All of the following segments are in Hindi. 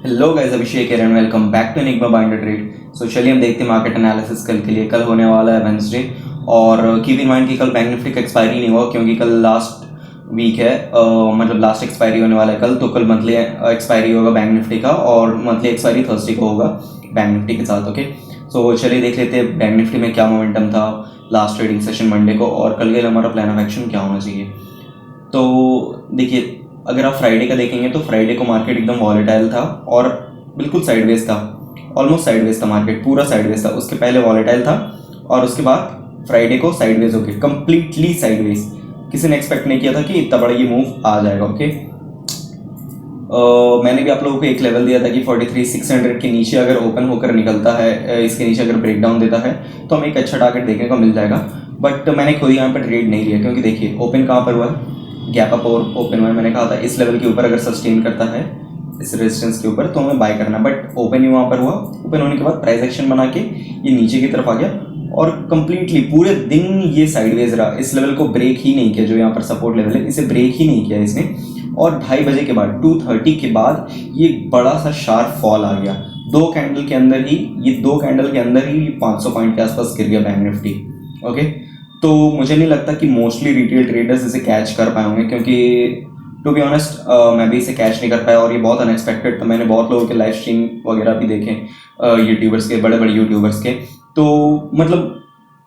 Hello guys, Abhishek and welcome back to Enigma Binder Trade. So चलिए हम देखते हैं मार्केट एनालिसिस कल के लिए। कल होने वाला है वेंसडे, और कीप इन माइंड कि कल बैंक निफ्टी का एक्सपायरी नहीं हुआ क्योंकि कल लास्ट वीक है। मतलब लास्ट एक्सपायरी होने वाला है कल, तो कल मंथली एक्सपायरी होगा बैंक निफ्टी का, और मंथली एक्सपायरी थर्सडे को होगा बैंक निफ्टी के साथ। ओके, सो चलिए देख लेते हैं बैंक निफ्टी में क्या मोमेंटम था लास्ट ट्रेडिंग सेशन मंडे को, और कल के लिए हमारा प्लान ऑफ एक्शन क्या होना चाहिए। तो देखिए, अगर आप फ्राइडे का देखेंगे तो फ्राइडे को मार्केट एकदम वॉलेटाइल था और बिल्कुल साइडवेज था, ऑलमोस्ट साइडवेज था, मार्केट पूरा साइडवेज था। उसके पहले वॉलेटाइल था और उसके बाद फ्राइडे को साइडवेज हो गया, कंप्लीटली साइडवेज। किसी ने एक्सपेक्ट नहीं किया था कि इतना बड़ा ये मूव आ जाएगा। ओके, मैंने भी आप लोगों को एक लेवल दिया था कि 43,600 के नीचे अगर ओपन होकर निकलता है, इसके नीचे अगर ब्रेकडाउन देता है तो हमें एक अच्छा टारगेट देखने को मिल जाएगा। बट मैंने खुद यहाँ पर ट्रेड नहीं लिया क्योंकि देखिए ओपन कहाँ पर हुआ है, गैप अप और ओपन हुआ है। मैंने कहा था इस लेवल के ऊपर अगर सस्टेन करता है इस रेजिस्टेंस के ऊपर तो हमें बाय करना, बट ओपन ही वहाँ पर हुआ। ओपन होने के बाद प्राइस एक्शन बना के ये नीचे की तरफ आ गया और कंप्लीटली पूरे दिन ये साइडवेज रहा। इस लेवल को ब्रेक ही नहीं किया, जो यहाँ पर सपोर्ट लेवल है इसे ब्रेक ही नहीं किया इसने। और 2:30 बजे के बाद 2:30 के बाद ये बड़ा सा शार्प फॉल आ गया। दो कैंडल के अंदर ही 500 पॉइंट के आसपास गिर गया बैंक निफ्टी। ओके, तो मुझे नहीं लगता कि मोस्टली रिटेल ट्रेडर्स इसे कैच कर पाए होंगे, क्योंकि टू बी ऑनेस्ट मैं भी इसे कैच नहीं कर पाया और ये बहुत अनएक्सपेक्टेड था। मैंने बहुत लोगों के लाइव स्ट्रीम वगैरह भी देखे, यूट्यूबर्स के, बड़े बड़े यूट्यूबर्स के। तो मतलब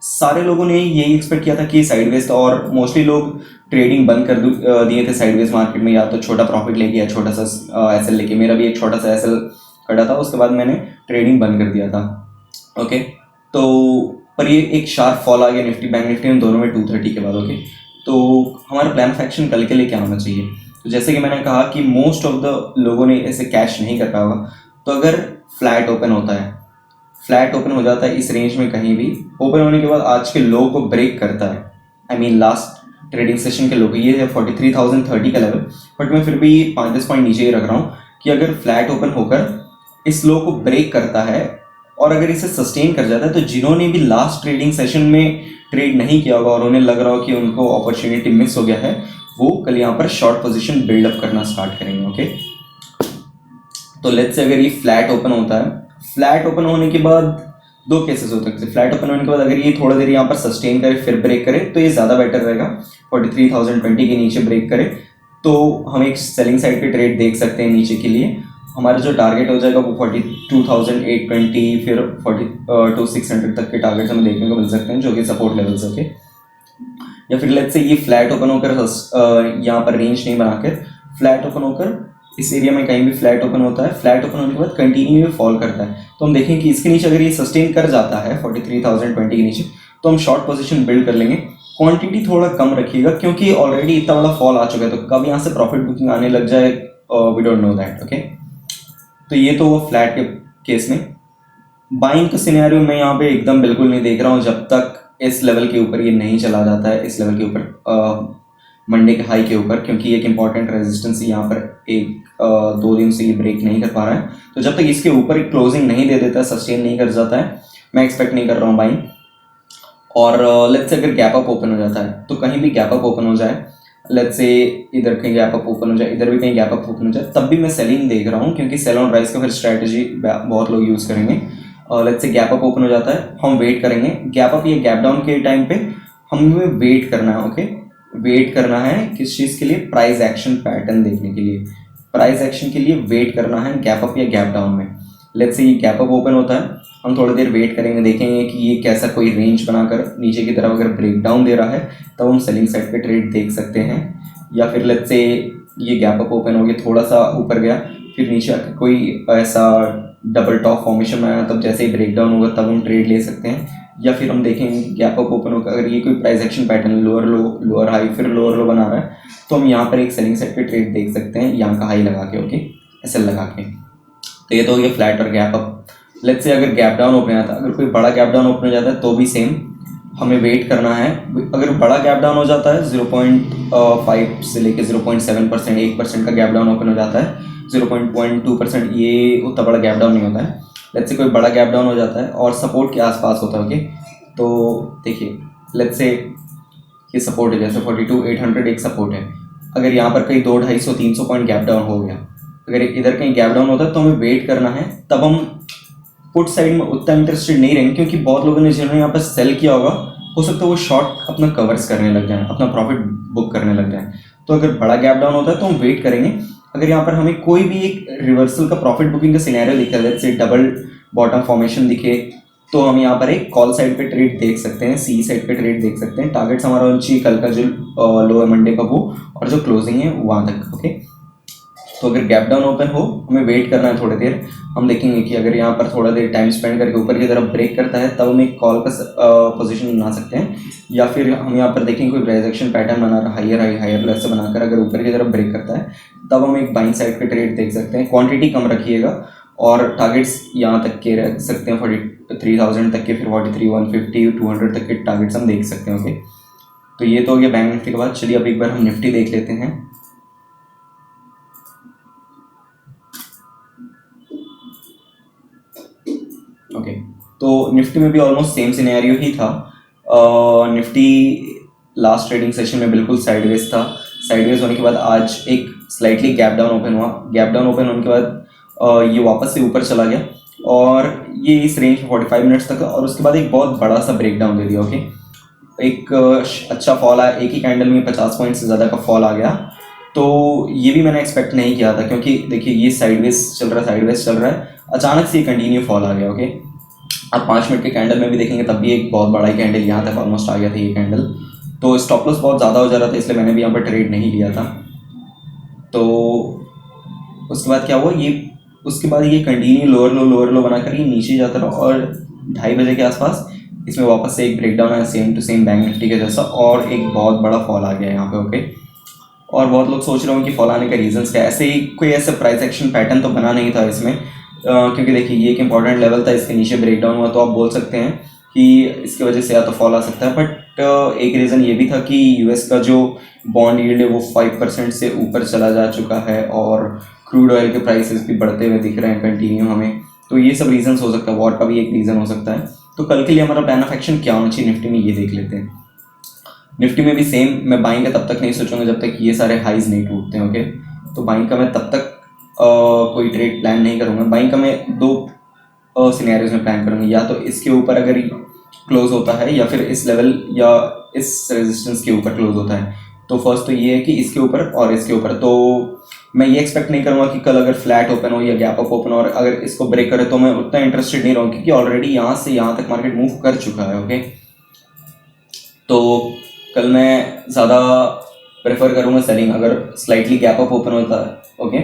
सारे लोगों ने यही एक्सपेक्ट किया था कि साइडवेज था, और मोस्टली लोग ट्रेडिंग बंद कर दिए थे साइडवेज मार्केट में, या तो छोटा प्रॉफिट लेके या छोटा सा एसएल लेके। मेरा भी एक छोटा सा एसएल खड़ा था, उसके बाद मैंने ट्रेडिंग बंद कर दिया था। ओके, तो पर ये एक शार्प फॉल आ गया निफ्टी बैंक निफ्टी में दोनों में 2:30 के बाद। ओके, तो हमारा प्लान ऑफ एक्शन कल के लिए क्या होना चाहिए। तो जैसे कि मैंने कहा कि मोस्ट ऑफ द लोगों ने इसे कैश नहीं कर पाया होगा, तो अगर फ्लैट ओपन होता है, फ्लैट ओपन हो जाता है इस रेंज में कहीं भी, ओपन होने के बाद आज के लो को ब्रेक करता है, I mean last trading session के लो को, ये है 43,030 का लेवल। बट मैं फिर भी 5-10 पॉइंट नीचे ही रख रहा हूँ कि अगर फ्लैट ओपन होकर इस लो को ब्रेक करता है और अगर इसे सस्टेन कर जाता है, तो जिन्होंने भी लास्ट ट्रेडिंग सेशन में ट्रेड नहीं किया होगा और उन्हें लग रहा हो कि उनको अपॉर्चुनिटी मिस हो गया है, वो कल यहाँ पर शॉर्ट पोजीशन बिल्डअप करना स्टार्ट करेंगे। ओके, तो लेट्स से अगर ये फ्लैट ओपन होता है, फ्लैट ओपन होने के बाद दो केसेस होते हैं। फ्लैट ओपन होने के बाद अगर ये थोड़ा देर यहाँ पर सस्टेन करे फिर ब्रेक करे तो ये ज़्यादा बेटर रहेगा। 43,020 के नीचे ब्रेक करे तो हम एक सेलिंग साइड पे ट्रेड देख सकते हैं नीचे के लिए। हमारा जो टारगेट हो जाएगा वो 42,820 फिर 42,600 तक के टारगेट्स हमें देखने को मिल सकते हैं, जो कि सपोर्ट लेवल्स होके। या फिर लेट्स से ये फ्लैट ओपन होकर यहाँ पर रेंज नहीं बनाकर फ्लैट ओपन होकर इस एरिया में कहीं भी फ्लैट ओपन होता है, फ्लैट ओपन होने के बाद कंटिन्यू फॉल करता है, तो हम देखें कि इसके नीचे अगर ये सस्टेन कर जाता है 43,020 के नीचे, तो हम शॉर्ट पोजीशन बिल्ड कर लेंगे। क्वांटिटी थोड़ा कम रखिएगा क्योंकि ऑलरेडी इतना बड़ा फॉल आ चुका है, तो कब यहाँ से प्रॉफिट बुकिंग आने लग जाए we don't know that. Okay, तो ये तो वो फ्लैट के केस में। बाइंग का सिनेरियो मैं यहाँ पे एकदम बिल्कुल नहीं देख रहा हूँ जब तक इस लेवल के ऊपर ये नहीं चला जाता है, इस लेवल के ऊपर मंडे के हाई के ऊपर, क्योंकि एक इंपॉर्टेंट रेजिस्टेंस यहाँ पर एक 2 दिन से ये ब्रेक नहीं कर पा रहा है। तो जब तक इसके ऊपर एक क्लोजिंग नहीं दे देता, सस्टेन नहीं कर जाता है, मैं एक्सपेक्ट नहीं कर रहा हूँ बाइंग। और लेट्स से अगर गैप अप ओपन हो जाता है, तो कहीं भी गैप अप ओपन हो जाए, लेट्स से इधर कहीं गैप अप ओपन हो जाए, इधर भी कहीं गैप अप ओपन हो जाए, तब भी मैं सेलिंग देख रहा हूँ, क्योंकि सेल ऑन राइज का फिर स्ट्रैटेजी बहुत लोग यूज़ करेंगे। Let's say gap up open हो जाता है, हम वेट करेंगे। गैप अप या गैप डाउन के टाइम पे हमें वेट करना है। ओके, वेट करना है किस चीज़ के लिए, प्राइस एक्शन पैटर्न देखने के लिए। प्राइस एक्शन के लिए वेट करना है गैप अप या गैप डाउन में। लेट्स से ये गैप अप ओपन होता है, हम थोड़ी देर वेट करेंगे, देखेंगे कि ये कैसा कोई रेंज बनाकर नीचे की तरफ अगर ब्रेक डाउन दे रहा है तब हम सेलिंग साइड पे ट्रेड देख सकते हैं। या फिर लेट्स से ये गैप अप ओपन हो गया, थोड़ा सा ऊपर गया, फिर नीचे आकर कोई ऐसा डबल टॉप फॉर्मेशन बनाया, तब जैसे ही ब्रेक डाउन होगा तब हम ट्रेड ले सकते हैं। या फिर हम देखेंगे गैप अप ओपन होकर अगर ये कोई प्राइस एक्शन पैटर्न लोअर लो लोअर हाई फिर लोअर लो बना रहा है, तो हम यहाँ पर एक सेलिंग साइड पे ट्रेड देख सकते हैं, यहाँ का हाई लगा के। ओके, एसएल लगा के। तो ये तो हो गया फ्लैट और गैप अप। लेट्स से अगर गैप डाउन ओपन आता है, अगर कोई बड़ा गैप डाउन ओपन हो जाता है तो भी सेम हमें वेट करना है। अगर बड़ा गैप डाउन हो जाता है 0.5 से लेके 0.7%, 1% का गैप डाउन ओपन हो जाता है, 0.2%, ये उतना बड़ा गैप डाउन नहीं होता है। लेट्स से कोई बड़ा गैप डाउन हो जाता है और सपोर्ट के आसपास होता है। ओके, तो देखिए लेट्स से ये सपोर्ट है, जैसे 42,800 एक सपोर्ट है। अगर यहाँ पर कहीं 200, 250, 300 पॉइंट गैप डाउन हो गया, अगर इधर कहीं गैप डाउन होता है तो हमें वेट करना है, तब हम पुट साइड में उतना इंटरेस्टेड नहीं रहेंगे, क्योंकि बहुत लोगों ने जिन्होंने यहाँ पर सेल किया होगा हो सकता है वो शॉर्ट अपना कवर्स करने लग जाए, अपना प्रॉफिट बुक करने लग जाए। तो अगर बड़ा गैप डाउन होता है तो हम वेट करेंगे। अगर यहाँ पर हमें कोई भी एक रिवर्सल का प्रॉफिट बुकिंग का सिनेरियो दिखा है, जैसे डबल बॉटम फॉर्मेशन दिखे, तो हम यहाँ पर एक कॉल साइड पे ट्रेड देख सकते हैं, सी साइड पे ट्रेड देख सकते हैं। टारगेट्स हमारा होना चाहिए कल का जो लो है मंडे का वो, और जो क्लोजिंग है वहाँ तक। ओके, तो अगर गैप डाउन ओपन हो हमें वेट करना है थोड़ी देर। हम देखेंगे कि अगर यहाँ पर थोड़ा देर टाइम स्पेंड करके ऊपर की तरफ ब्रेक करता है तब हम एक कॉल का पोजीशन बना सकते हैं, या फिर हम यहाँ पर देखेंगे कोई ट्रांजैक्शन पैटर्न बना रहा हायर हाई हायर लेस से बनाकर अगर ऊपर की तरफ ब्रेक करता है तब हम एक बाइंग साइड पे ट्रेड देख सकते हैं। क्वांटिटी कम रखिएगा और टारगेट्स यहाँ तक के रख सकते हैं 43,000 तक के, फिर 43, 150, 200 तक के टारगेट्स हम देख सकते हैं। ओके, तो ये तो हो गया बैंक निफ्टी के बाद। चलिए अब एक बार हम निफ्टी देख लेते हैं। ओके, तो निफ्टी में भी ऑलमोस्ट सेम सिनेरियो ही था। निफ्टी लास्ट ट्रेडिंग सेशन में बिल्कुल साइडवेज था। साइडवेज होने के बाद आज एक स्लाइटली गैप डाउन ओपन हुआ। गैप डाउन ओपन होने के बाद ये वापस से ऊपर चला गया और ये इस रेंज में 45 मिनट्स तक, और उसके बाद एक बहुत बड़ा सा ब्रेक डाउन दे दिया। ओके, एक अच्छा फॉल आया, एक ही कैंडल में 50 पॉइंट से ज़्यादा का फॉल आ गया। तो ये भी मैंने एक्सपेक्ट नहीं किया था, क्योंकि देखिए ये साइडवेज चल रहा है, अचानक से कंटिन्यू फॉल आ गया। ओके, आप 5 मिनट के कैंडल में भी देखेंगे तब भी एक बहुत बड़ा ही कैंडल यहाँ तक ऑलमोस्ट आ गया था ये कैंडल। तो स्टॉप लॉस बहुत ज़्यादा हो जा रहा था, इसलिए मैंने भी यहाँ पर ट्रेड नहीं लिया था। तो उसके बाद क्या हुआ, उसके बाद ये कंटिन्यू लोअर लो बनाकर ये नीचे जाता रहा, और 2:30 बजे के आसपास इसमें वापस से एक ब्रेकडाउन आया same to same Bank Nifty के जैसा, और एक बहुत बड़ा फॉल आ गया यहाँ पे। ओके, और बहुत लोग सोच रहे होंगे कि फॉल आने का रीजंस क्या है। ऐसे ही कोई ऐसा प्राइस एक्शन पैटर्न तो बना नहीं था इसमें, क्योंकि देखिए ये एक इंपॉर्टेंट लेवल था, इसके नीचे ब्रेकडाउन हुआ, तो आप बोल सकते हैं कि इसकी वजह से या तो फॉल आ सकता है। बट एक रीज़न ये भी था कि यूएस का जो बॉन्ड यील्ड है वो 5% से ऊपर चला जा चुका है, और क्रूड ऑयल के प्राइसेस भी बढ़ते हुए दिख रहे हैं कंटिन्यू हमें। तो ये सब रीजंस हो सकता है, वॉर का भी एक रीज़न हो सकता है। तो कल के लिए हमारा प्लान ऑफ एक्शन क्या होना चाहिए निफ्टी में, ये देख लेते हैं। निफ्टी में भी सेम, मैं बाइंग का तब तक नहीं सोचूंगा जब तक ये सारे हाइज नहीं टूटते हैं। ओके, तो बाइंग का मैं तब तक कोई ट्रेड प्लान नहीं करूँगा। बाइंग का मैं 2 सिनेरियोज में प्लान करूँगा, या तो इसके ऊपर अगर क्लोज होता है, या फिर इस लेवल या इस रेजिस्टेंस के ऊपर क्लोज होता है। तो फर्स्ट तो ये है कि इसके ऊपर और इसके ऊपर। तो मैं ये एक्सपेक्ट नहीं करूँगा कि कल अगर फ्लैट ओपन हो या गैप अप ओपन हो और अगर इसको ब्रेक करे तो मैं उतना इंटरेस्टेड नहीं रहूँगा, क्योंकि ऑलरेडी यहाँ से यहाँ तक मार्केट मूव कर चुका है। ओके, तो कल मैं ज़्यादा प्रेफर करूँगा सेलिंग, अगर स्लाइटली गैप अप ओपन होता है। Okay,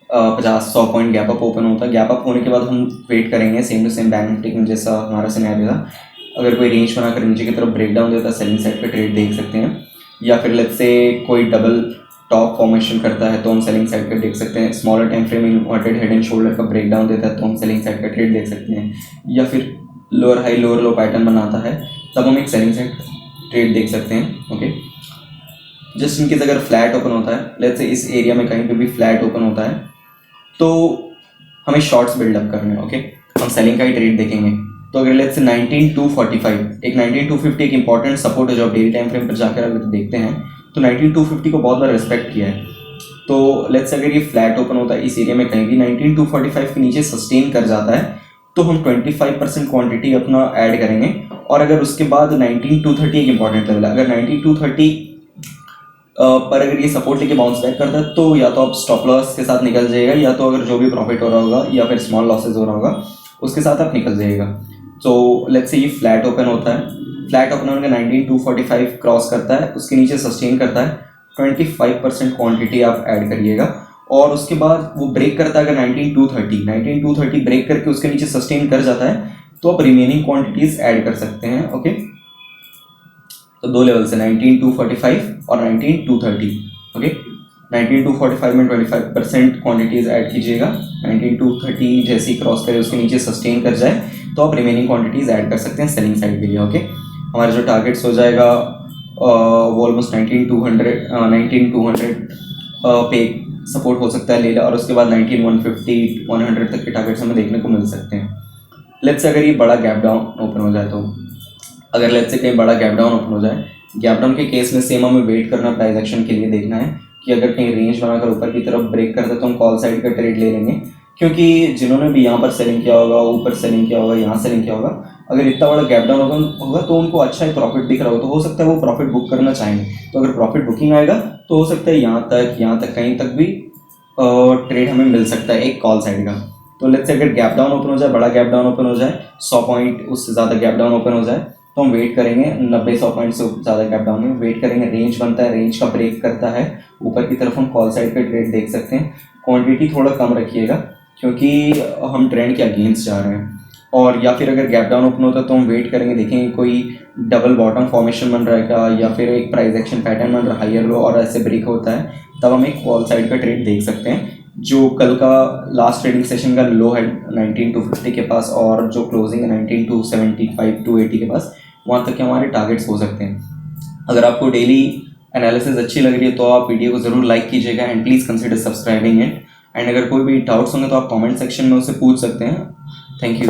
50-100 point gap up open होता है। गैप अप होने के बाद हम वेट करेंगे same to same Bank Nifty में जैसा हमारा सिनेरियो था। अगर कोई रेंज बनाकर नीचे की तरफ ब्रेक डाउन देता है, सेलिंग साइड पे ट्रेड देख सकते हैं, या फिर लेट्स से कोई डबल टॉप फॉर्मेशन करता है तो हम सेलिंग साइड पे देख सकते हैं। Smaller time frame inverted head and shoulder का ब्रेक डाउन देता है तो हम सेलिंग साइड का ट्रेड देख सकते हैं, या फिर लोअर हाई लोअर लो पैटर्न बनाता है तब हम एक सेलिंग साइड ट्रेड देख सकते हैं। ओके, जस्ट इनकेस अगर फ्लैट ओपन होता है, लेट्स से इस एरिया में कहीं पे भी फ्लैट ओपन होता है, तो हमें शॉर्ट्स बिल्डअप करने हैं। ओके, हम सेलिंग का ही ट्रेड देखेंगे। तो अगर लेट्स से 19,245, एक 19,250 एक इंपॉर्टेंट सपोर्ट है जो आप डेली टाइम फ्रेम पर जाकर अगर देखते हैं तो 19,250 को बहुत बार रिस्पेक्ट किया है। तो लेट्स अगर ये फ्लैट ओपन होता है इस एरिया में कहीं भी 19,245 के नीचे सस्टेन कर जाता है तो हम 25% क्वांटिटी अपना ऐड करेंगे, और अगर उसके बाद 19,230 एक इंपॉर्टेंट लेवल है, अगर 19,230 पर अगर ये सपोर्ट लेके बाउंस बैक करता है तो या तो आप स्टॉप लॉस के साथ निकल जाइएगा, या तो अगर जो भी प्रॉफिट हो रहा होगा या फिर स्मॉल लॉसेज हो रहा होगा उसके साथ आप निकल जाइएगा। तो लेट्स से ये फ्लैट ओपन होता है, फ्लैट ओपन होने का 19,245 क्रॉस करता है, उसके नीचे सस्टेन करता है, 25% क्वांटिटी आप ऐड करिएगा, और उसके बाद वो ब्रेक करता है अगर 19,230 ब्रेक करके उसके नीचे सस्टेन कर जाता है तो आप रिमेनिंग क्वांटिटीज ऐड कर सकते हैं। ओके, तो 2 लेवल से 19,245 और 19,230। ओके, 19,245 में 25% क्वांटिटीज ऐड कीजिएगा, 19,230 जैसे ही क्रॉस करे उसके नीचे सस्टेन कर जाए तो आप रिमेनिंग क्वांटिटीज ऐड कर सकते हैं सेलिंग साइड के लिए। ओके, हमारा जो टारगेट्स हो जाएगा वो ऑलमोस्ट 19,200 पे सपोर्ट हो सकता है ले ला, और उसके बाद 19,150 100 तक के टारगेट्स हमें देखने को मिल सकते हैं। लेट्स से अगर ये बड़ा गैप डाउन ओपन हो जाए, तो अगर लेट्स से कहीं बड़ा गैप डाउन ओपन हो जाए, गैप डाउन के केस में सेम हमें वेट करना प्राइस एक्शन के लिए, देखना है कि अगर कहीं रेंज बनाकर ऊपर की तरफ ब्रेक करता है तो हम कॉल साइड का ट्रेड ले लेंगे, क्योंकि जिन्होंने भी यहाँ पर सेलिंग किया होगा, ऊपर सेलिंग किया होगा, यहाँ सेलिंग किया होगा, अगर इतना बड़ा गैप डाउन होगा तो उनको अच्छा ही प्रॉफिट दिख रहा होगा, तो हो सकता है वो प्रॉफिट बुक करना चाहेंगे। तो अगर प्रॉफिट बुकिंग आएगा तो हो सकता है यहाँ तक कहीं तक भी ट्रेड हमें मिल सकता है एक कॉल साइड का। तो लेट्स से अगर गैप डाउन ओपन हो जाए, बड़ा गैप डाउन ओपन हो जाए, 100 पॉइंट उससे ज़्यादा गैप डाउन ओपन हो जाए, तो हम वेट करेंगे 90-100 पॉइंट से ज़्यादा गैप डाउन में वेट करेंगे, रेंज बनता है, रेंज का ब्रेक करता है ऊपर की तरफ, हम कॉल साइड पे ट्रेड देख सकते हैं। क्वांटिटी थोड़ा कम रखिएगा क्योंकि हम ट्रेंड के अगेंस्ट जा रहे हैं। और या फिर अगर गैप डाउन ओपन होता है तो हम वेट करेंगे, देखेंगे कोई डबल बॉटम फॉर्मेशन बन रहा है क्या, या फिर एक प्राइस एक्शन पैटर्न बन रहा है हायर लो और ऐसे ब्रेक होता है, तब हम एक कॉल साइड का ट्रेड देख सकते हैं। जो कल का लास्ट ट्रेडिंग सेशन का लो है 19,250 के पास और जो क्लोजिंग है 19,275-280 के पास, वहाँ तक के हमारे टारगेट्स हो सकते हैं। अगर आपको डेली एनालिसिस अच्छी लग रही है तो आप वीडियो को ज़रूर लाइक कीजिएगा and please consider subscribing it. And अगर कोई भी डाउट्स होंगे तो आप कमेंट सेक्शन में उससे पूछ सकते हैं। Thank you.